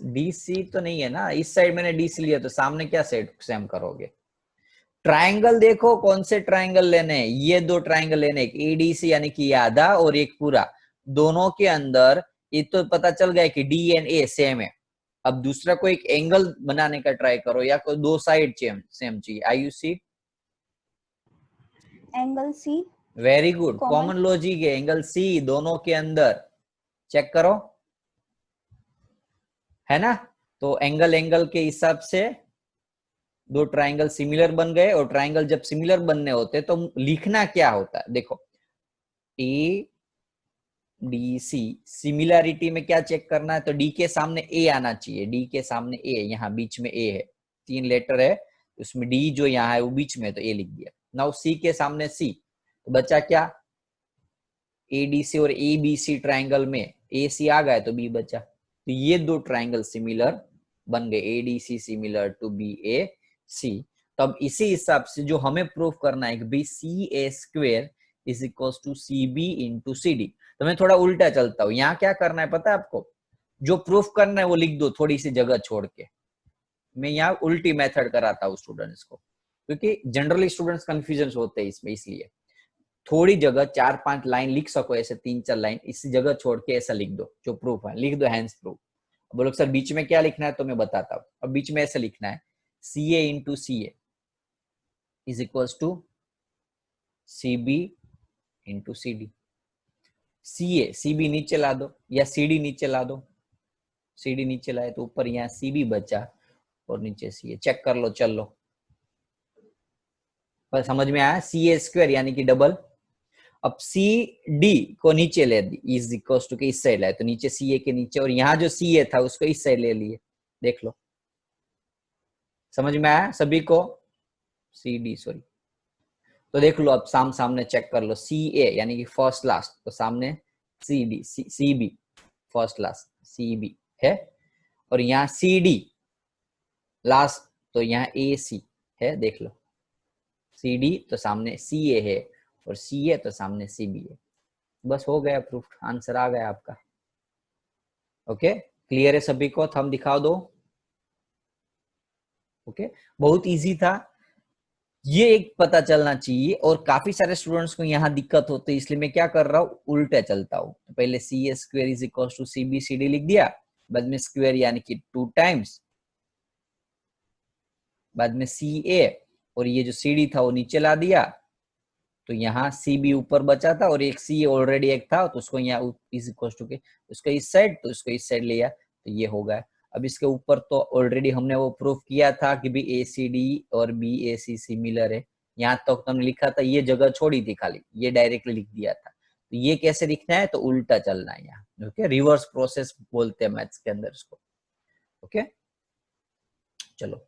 डीसी तो नहीं है ना, इस साइड मैंने डीसी लिया तो सामने क्या साइड सेम करोगे। ट्रायंगल देखो कौन से ट्रायंगल लेने हैं, ये दो ट्रायंगल लेने, एक एडीसी यानी कि आधा और एक पूरा, दोनों के अंदर ये तो पता चल गया कि डी एंड ए सेम है। अब दूसरा कोई एक एंगल बनाने का ट्राई करो या कोई दो साइड सेम चाहिए। I you see? Angle C. Very good, Common. Common logic है, एंगल सी दोनों के अंदर। चेक करो, है ना। तो एंगल एंगल के हिसाब से दो ट्रायंगल सिमिलर बन गए, और ट्रायंगल जब सिमिलर बनने होते तो लिखना क्या होता है, देखो ए डी सी, सिमिलैरिटी में क्या चेक करना है, तो डी के सामने ए आना चाहिए, डी के सामने ए, यहाँ बीच में ए है, 3 लेटर है उसमें डी जो यहाँ है वो बीच में, तो ए लिख दिया। नाउ सी के सामने सी, तो बचा क्या, ए डी सी और ए बी सी ट्राइंगल में ए सी आ गया तो बी बचा, तो ये दो ट्राइंगल सिमिलर बन गए, A D C similar to B A C. तो अब इसी हिसाब से जो हमें प्रूफ करना है कि B C A square is equal to C B into C D. तो मैं थोड़ा उल्टा चलता हूँ, यहाँ क्या करना है पता है आपको, जो प्रूफ करना है वो लिख दो थोड़ी सी जगह छोड़ के। मैं यहाँ उल्टी मेथड कराता हूँ स्टूडेंट्स को, क्योंकि जनरली स्टूडेंट्स कंफ्यूजन होते हैं इसमें, इसलिए थोड़ी जगह 4-5 लाइन लिख सको, ऐसे 3-4 लाइन इसी जगह छोड़ के ऐसा लिख दो, जो प्रूफ है लिख दो, हैंड्स प्रूफ। बोलो सर बीच में क्या लिखना है, तो मैं बताता हूँ। अब बीच में ऐसे लिखना है, C A into C A is equal to C B into C D. C B नीचे ला दो या सी डी नीचे ला दो, सी डी नीचे लाए तो ऊपर यहाँ सी बी बचा और नीचे सी ए। चेक कर लो, चल लो, पर समझ में आया, सी ए स्क्वायर यानी कि डबल। अब सी डी को नीचे ले दी, इज इक्वल टू के इस साइड लाए तो नीचे सी ए के नीचे, और यहाँ जो सी ए था उसको इस साइड ले लिए। देख लो, समझ में आया सभी को, सी डी सॉरी। तो देख लो, अब सामने चेक कर लो, सी ए यानी कि फर्स्ट लास्ट, तो सामने C D, C B first last C B है, और यहाँ सी डी लास्ट, तो यहाँ ए सी है। देख लो, सी डी तो सामने सी ए है, और सी ए तो सामने सी बी है। बस हो गया प्रूफ, आंसर आ गया आपका। ओके, क्लियर है सभी को, थंब दिखा दो। ओके, बहुत इजी था, ये एक पता चलना चाहिए। और काफी सारे स्टूडेंट्स को यहाँ दिक्कत होती है, इसलिए मैं क्या कर रहा हूँ, उल्टा चलता हूँ। तो पहले C A square is equal to C B C D लिख दिया, बाद में स्क्वायर यानी कि 2 टाइम्स, बाद में सी ए, और ये जो सी डी था वो नीचे ला दिया, तो यहाँ सी बी ऊपर बचा था, और एक सी ऑलरेडी एक था तो उसको यहाँ इज इक्वल टू के उसको इस साइड, तो उसको इस साइड लिया, तो ये हो गया। अब इसके ऊपर तो ऑलरेडी हमने वो प्रूफ किया था कि भी ए सी डी और बी ए सी सिमिलर है, यहाँ तक तो हमने लिखा था, ये जगह छोड़ी थी खाली, ये डायरेक्टली लिख दिया था। तो ये कैसे लिखना है, तो उल्टा चलना है यहाँ। ओके, रिवर्स प्रोसेस बोलते हैं मैथ्स के अंदर इसको। ओके, चलो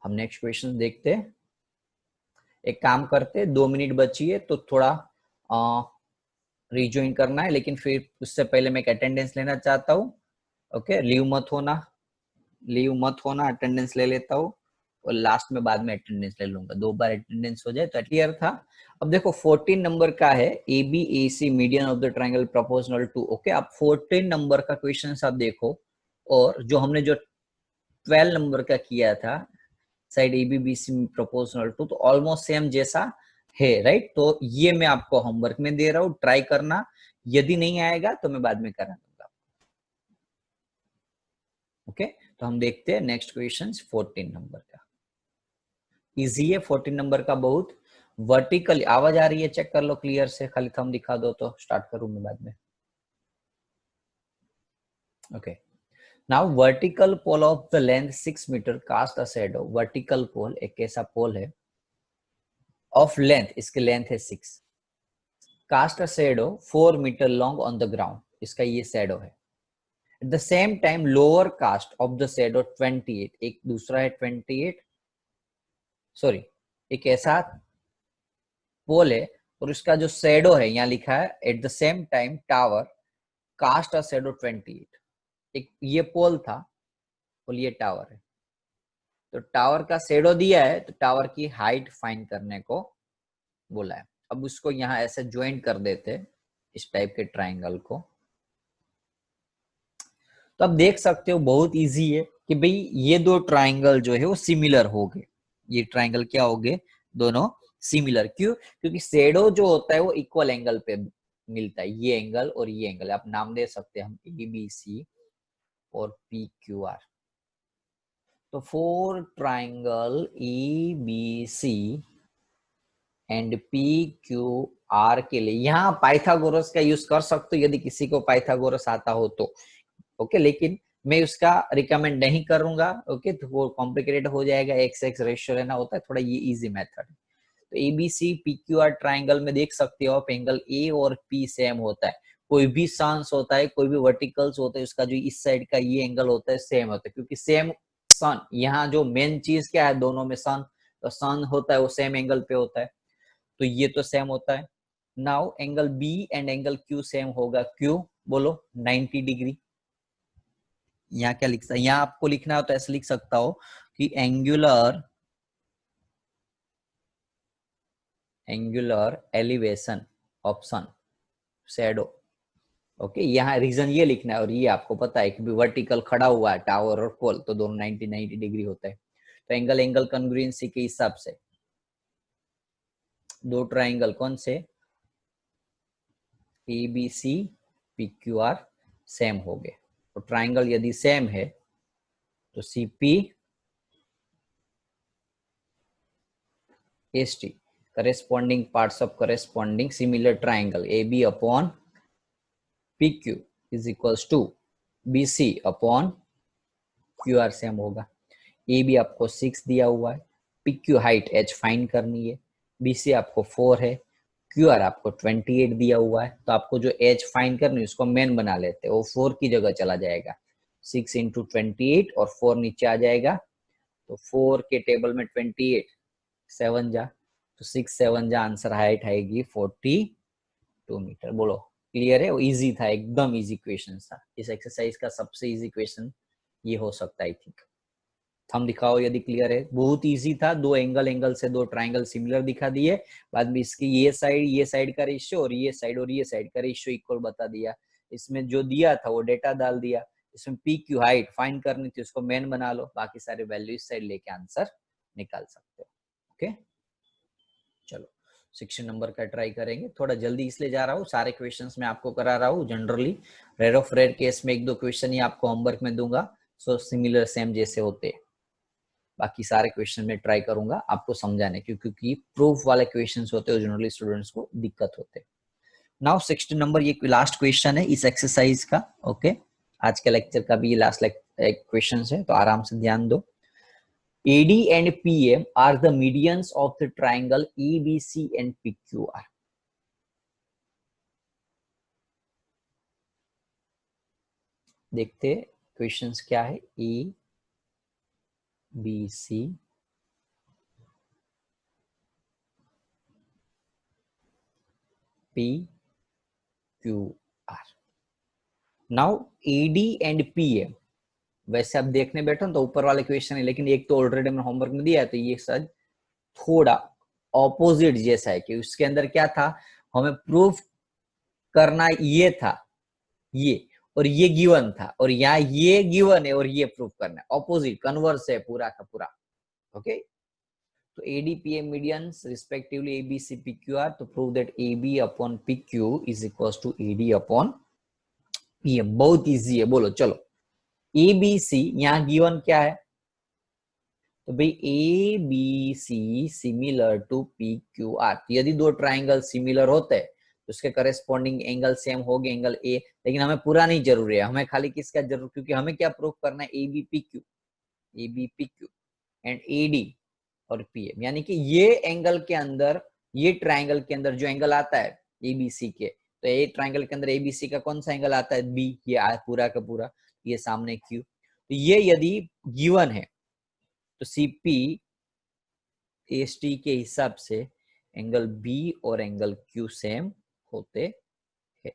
हम नेक्स्ट क्वेश्चन देखते हैं। एक काम करते, 2 मिनट बची है तो थोड़ा रिज्वाइन करना है, लेकिन फिर उससे पहले मैं एक अटेंडेंस लेना चाहता हूँ। ओके, लीव मत होना, अटेंडेंस ले लेता हूँ, और लास्ट में बाद में अटेंडेंस ले लूंगा, 2 बार अटेंडेंस हो जाए तो क्लियर था। अब देखो 14 नंबर का है, A B A C median of the triangle proportional to. Okay, अब 14 नंबर का क्वेश्चन आप देखो, और जो हमने जो 12 नंबर का किया था side A B B C proportional to, तो ऑलमोस्ट सेम जैसा है, राइट। तो ये मैं आपको होमवर्क में दे रहा हूँ, ट्राई करना, यदि नहीं आएगा तो मैं बाद में करा दूंगा। ओके, तो हम देखते हैं नेक्स्ट क्वेश्चन 14 नंबर का। इजी है 14 नंबर का बहुत। वर्टिकल आवाज आ रही है, चेक कर लो क्लियर से, खाली थंब दिखा दो तो स्टार्ट करूं मैं बाद में। Okay, now vertical pole of the length 6 metre cast a shadow. Vertical pole एक ऐसा पोल है ऑफ लेंथ, इसकी लेंथ है 6, cast a shadow 4 metre long on the ground, इसका ये शैडो है। At the same time lower cast of the shadow 28, एक दूसरा है 28, सॉरी एक ऐसा पोल है, और उसका जो शैडो है यहाँ लिखा है at the same time tower cast a shadow 28। एक ये पोल था और ये टावर है, तो टावर का शैडो दिया है, तो टावर की हाइट फाइंड करने को बोला है। अब उसको यहाँ ऐसे ज्वाइन कर देते इस टाइप के ट्राइंगल को। तो आप देख सकते हो बहुत इजी है कि भाई ये दो ट्राइंगल जो है वो सिमिलर हो गए, ये ट्राइंगल क्या हो गए, दोनों सिमिलर। क्यों? क्योंकि शेडो जो होता है वो इक्वल एंगल पे मिलता है, ये एंगल और ये एंगल, आप नाम दे सकते हैं हम ABC और PQR। तो four triangle ABC and PQR के लिए यहाँ पाइथागोरस का यूज कर सकते हो यदि किसी को पाइथागोरस आता हो तो, ओके। लेकिन मैं उसका रिकमेंड नहीं करूंगा, ओके। तो वो कॉम्प्लिकेटेड हो जाएगा, एक्स एक्स रेशियो लेना होता है, थोड़ा ये इजी मेथड। तो ABC PQR ट्राइंगल में देख सकते हो आप एंगल A और P सेम होता है, कोई भी सन्स होता है, कोई भी वर्टिकल्स होता है, उसका जो इस साइड का ये एंगल होता है सेम होता है, क्योंकि सेम सन, यहाँ जो मेन चीज क्या है दोनों में सन, तो सन होता है वो सेम एंगल पे होता है, तो ये तो सेम होता है। Now angle B and angle Q same होगा, क्यों बोलो, 90 डिग्री। यहाँ क्या लिख सकता, यहाँ आपको लिखना हो तो ऐसे लिख सकता हो कि angular elevation of sun shadow, okay. यहाँ रीजन ये लिखना है, और ये आपको पता है कि वर्टिकल खड़ा हुआ है टावर और पोल, तो दोनों 90 डिग्री होता है। तो एंगल कॉन्ग्रुएंसी के हिसाब से दो ट्राइंगल कौन से, ABC PQR सेम हो गए। तो ट्राइंगल यदि सेम है तो CP ST corresponding parts of corresponding similar triangle AB upon PQ is equals to BC upon QR same होगा। AB आपको 6 दिया हुआ है, PQ हाइट H फाइंड करनी है, BC आपको 4 है, QR आपको 28 दिया हुआ है। तो आपको जो H फाइंड करनी है उसको मेन बना लेते हैं, वो 4 की जगह चला जाएगा, 6 इंटू 28 और 4 नीचे आ जाएगा, तो 4 के टेबल में 28 7 जा, तो 6 7 जा, आंसर हाइट आएगी 42 मीटर। बोलो क्लियर है? वो इजी था, एकदम इजी क्वेश्चन था। इस एक्सरसाइज का सबसे इजी क्वेश्चन ये हो सकता है, आई थिंक। थंब दिखाओ यदि क्लियर है। बहुत इजी था, दो एंगल से दो ट्राइंगल सिमिलर दिखा दिए, बाद में इसकी ये साइड का रेशियो और ये साइड का रेशियो इक्वल बता दिया। इसमें जो दिया था वो डेटा डाल दिया, इसमें PQ हाइट फाइंड करनी थी, उसको मेन बना लो, बाकी सारे वैल्यू इस साइड लेके आंसर निकाल सकते हो, ओके। चलो 16 नंबर का ट्राई करेंगे, थोड़ा जल्दी इसलिए जा रहा हूँ, सारे क्वेश्चंस मैं आपको करा रहा हूँ generally, rare of rare case में एक दो क्वेश्चन ही आपको होमवर्क में दूंगा, सो सिमिलर सेम जैसे होते, बाकी सारे क्वेश्चन में ट्राई करूंगा आपको समझाने की, क्योंकि प्रूफ वाले क्वेश्चंस होते हैं जनरली स्टूडेंट्स को दिक्कत होते। नाउ 16 नंबर ये लास्ट क्वेश्चन है इस एक्सरसाइज का, ओके। आज के लेक्चर का भी ये लास्ट क्वेश्चन है, तो आराम से ध्यान दो। AD and PM are the medians of the triangle ABC and PQR. देखते क्वेश्चंस क्या है, ABC PQR. Now AD and PM, वैसे आप देखने बैठो तो ऊपर वाले क्वेश्चन है, लेकिन एक तो ऑलरेडी मैंने होमवर्क में दिया है, तो ये सच थोड़ा ऑपोजिट जैसा है, कि उसके अंदर क्या था, हमें प्रूफ करना ये था, ये और ये गिवन था, और यहाँ ये गिवन है और ये प्रूफ करना है, ऑपोजिट कन्वर्स है पूरा का पूरा, ओके। तो ADPM medians respectively ABC PQR, तो prove that AB upon PQ is equal to AD upon PM। बहुत इजी है, बोलो चलो। ABC यहाँ गिवन क्या है, तो भाई ABC सिमिलर टू PQR, तो यदि दो ट्राइंगल सिमिलर होते हैं तो उसके करस्पॉन्डिंग एंगल सेम हो गए, एंगल A, लेकिन हमें पूरा नहीं जरूरी है, हमें खाली किसका जरूर, क्योंकि हमें क्या प्रूफ करना है, ABPQ एंड AD और PM, यानी कि ये एंगल के अंदर, ये ट्राइंगल के अंदर जो एंगल आता है ABC के, तो ये ट्राइंगल के अंदर ABC का कौन सा एंगल आता है, B, ये पूरा का पूरा, ये सामने Q, तो ये यदि गिवन है तो CP ST के हिसाब से एंगल B और एंगल Q सेम होते हैं।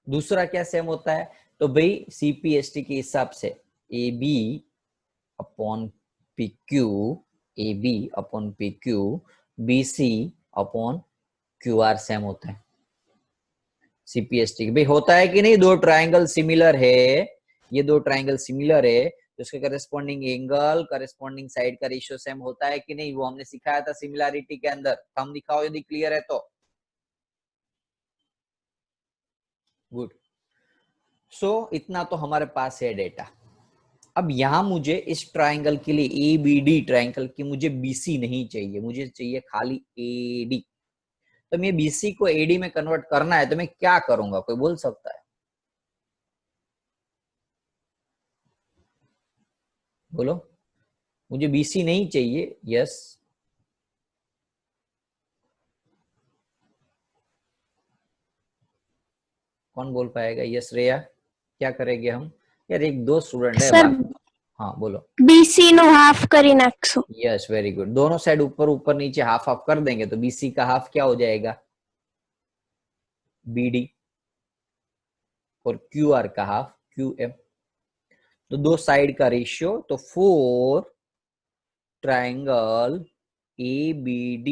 दूसरा क्या सेम होता है, तो भाई CP ST के हिसाब से AB upon PQ, AB upon PQ, BC upon QR same होता है। CP ST भाई होता है कि नहीं, दो ट्राइंगल सिमिलर है, ये दो ट्राइंगल सिमिलर है तो उसके करस्पॉन्डिंग एंगल, करस्पॉन्डिंग साइड का रेशियो सेम होता है कि नहीं, वो हमने सिखाया था सिमिलैरिटी के अंदर। थंब दिखाओ यदि क्लियर है तो। गुड। सो इतना तो हमारे पास है डेटा। अब यहां मुझे इस ट्राइंगल के लिए ABD ट्राइंगल की मुझे BC नहीं चाहिए, मुझे चाहिए खाली AD। तो मैं BC को AD में कन्वर्ट करना है तो मैं क्या करूंगा, कोई बोल सकता है? बोलो। मुझे BC नहीं चाहिए। यस, कौन बोल पाएगा? यस रेया, क्या करेंगे हम? यार एक दो स्टूडेंट है सर हाँ बोलो। BC नो हाफ કરી નાખશું। यस वेरी गुड, दोनों साइड ऊपर ऊपर नीचे हाफ हाफ कर देंगे तो BC का हाफ क्या हो जाएगा? BD। और QR का हाफ QM। तो दो साइड का रेशियो, तो 4 ट्राइंगल ABD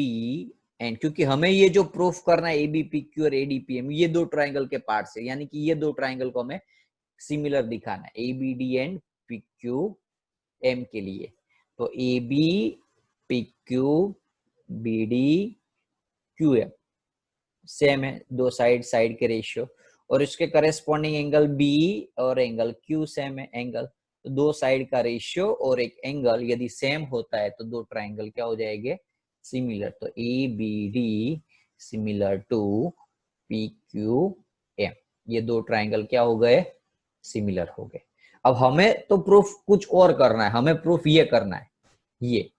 एंड, क्योंकि हमें ये जो प्रूफ करना है ABPQ और ADPM, ये दो ट्राइंगल के पार्ट है, यानी कि ये दो ट्राइंगल को हमें सिमिलर दिखाना है ABD एंड PQM के लिए। तो AB PQ BD QM same है, दो साइड के रेशियो, और इसके करेस्पॉन्डिंग एंगल B और एंगल Q सेम है एंगल। तो दो साइड का रेशियो और एक एंगल यदि सेम होता है तो दो ट्राइंगल क्या हो जाएंगे? सिमिलर। तो ABD सिमिलर टू PQM, ये दो ट्राइंगल क्या हो गए? सिमिलर हो गए। अब हमें तो प्रूफ कुछ और करना है, हमें प्रूफ ये करना है ये,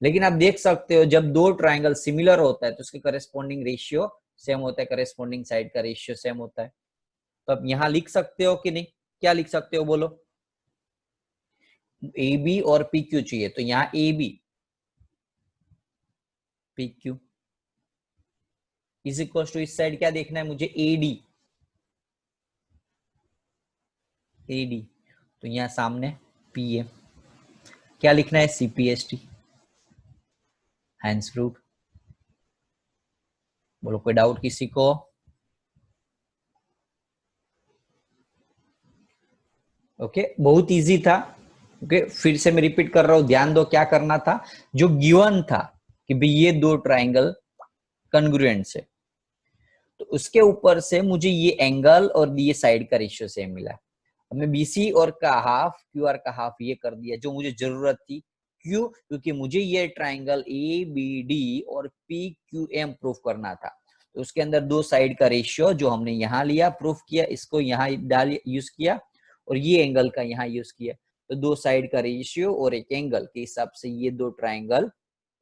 लेकिन आप देख सकते हो जब दो ट्राइंगल सिमिलर होता है तो उसके करेस्पॉन्डिंग रेशियो सेम होता है, करेस्पॉन्डिंग साइड का रेशियो सेम होता है। तो अब यहां लिख सकते हो कि नहीं? क्या लिख सकते हो बोलो? AB और PQ चाहिए, तो यहां AB PQ is equal to, इस साइड क्या देखना है मुझे? AD। तो यहां सामने PM, क्या लिखना है? CPST, hence proved. बोलो, कोई डाउट किसी को? ओके, बहुत इजी था। ओके, फिर से मैं रिपीट कर रहा हूं, ध्यान दो क्या करना था। जो गिवन था कि भाई ये दो ट्राइंगल कन्ग्रुएंट है, तो उसके ऊपर से मुझे ये एंगल और ये साइड का रेशियो सेम मिला। अब मैं BC और का हाफ, QR का हाफ ये कर दिया जो मुझे जरूरत थी। क्यों? क्योंकि मुझे ये ट्राइंगल ABD और PQM प्रूफ करना था। तो उसके अंदर दो साइड का रेशियो जो हमने यहाँ लिया, प्रूफ किया, इसको यहाँ डाल यूज किया, और ये एंगल का यहाँ यूज किया। तो दो साइड का रेशियो और एक एंगल के हिसाब से ये दो triangle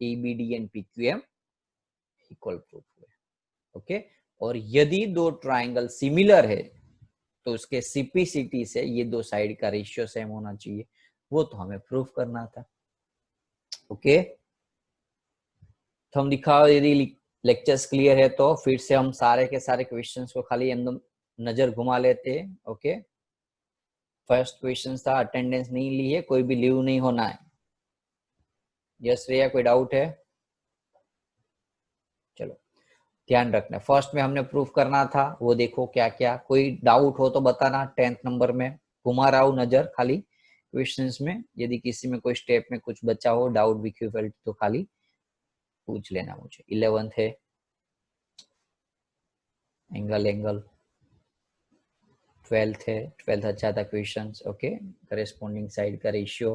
ABD and PQM equal proof हुए। ओके, और यदि दो ट्राइंगल सिमिलर है तो उसके CPCT से ये दो साइड का रेशियो सेम होना चाहिए, वो तो हमें प्रूफ करना था। ओके, तो हम दिखाओ यदि लेक्चर्स क्लियर है तो फिर से हम सारे के सारे क्वेश्चंस को खाली एकदम नजर घुमा लेते हैं। ओके, फर्स्ट क्वेश्चन था, अटेंडेंस नहीं ली है, कोई भी लीव नहीं होना है। यस रेया, कोई डाउट है? चलो ध्यान रखना, फर्स्ट में हमने प्रूफ करना था, वो देखो क्या क्या। कोई डाउट हो तो बताना। 10th नंबर में घुमा रहा हूं नजर खाली क्वेश्चंस में, यदि किसी में कोई स्टेप में कुछ बचा हो डाउट विक्यूफेल्ट तो खाली पूछ लेना मुझे। 11th है एंगल 12th है, 12th अच्छा था क्वेश्चन। ओके, करेस्पॉन्डिंग साइड का रेशियो,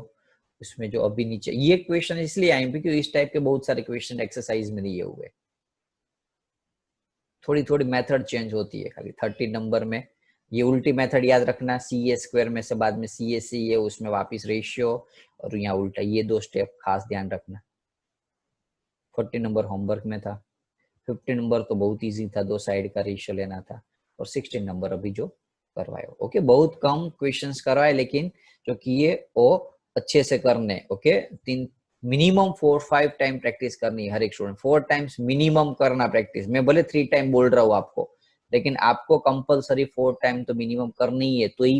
उसमें जो अभी नीचे ये क्वेश्चन इसलिए आए क्योंकि इस टाइप के बहुत सारे क्वेश्चन एक्सरसाइज में दिए हुए, थोड़ी थोड़ी मेथड चेंज होती है खाली। 30 नंबर में ये उल्टी मेथड याद रखना, CA² में से बाद में CAC है, उसमें वापस रेशियो, और यहाँ उल्टा, ये दो स्टेप खास ध्यान रखना। 40 नंबर होमवर्क में था। 50 नंबर तो बहुत इजी था, दो साइड का रेशियो लेना था। और 16 नंबर अभी जो करवाए। ओके, बहुत कम क्वेश्चंस करवाए लेकिन जो किए वो अच्छे से करने। ओके, मिनिमम 4-5 टाइम प्रैक्टिस करनी है हर एक स्टूडेंट, 4 टाइम्स मिनिमम करना प्रैक्टिस। मैं भले 3 टाइम बोल रहा हूँ आपको, लेकिन आपको कंपलसरी 4 टाइम तो मिनिमम करनी ही है, तो ही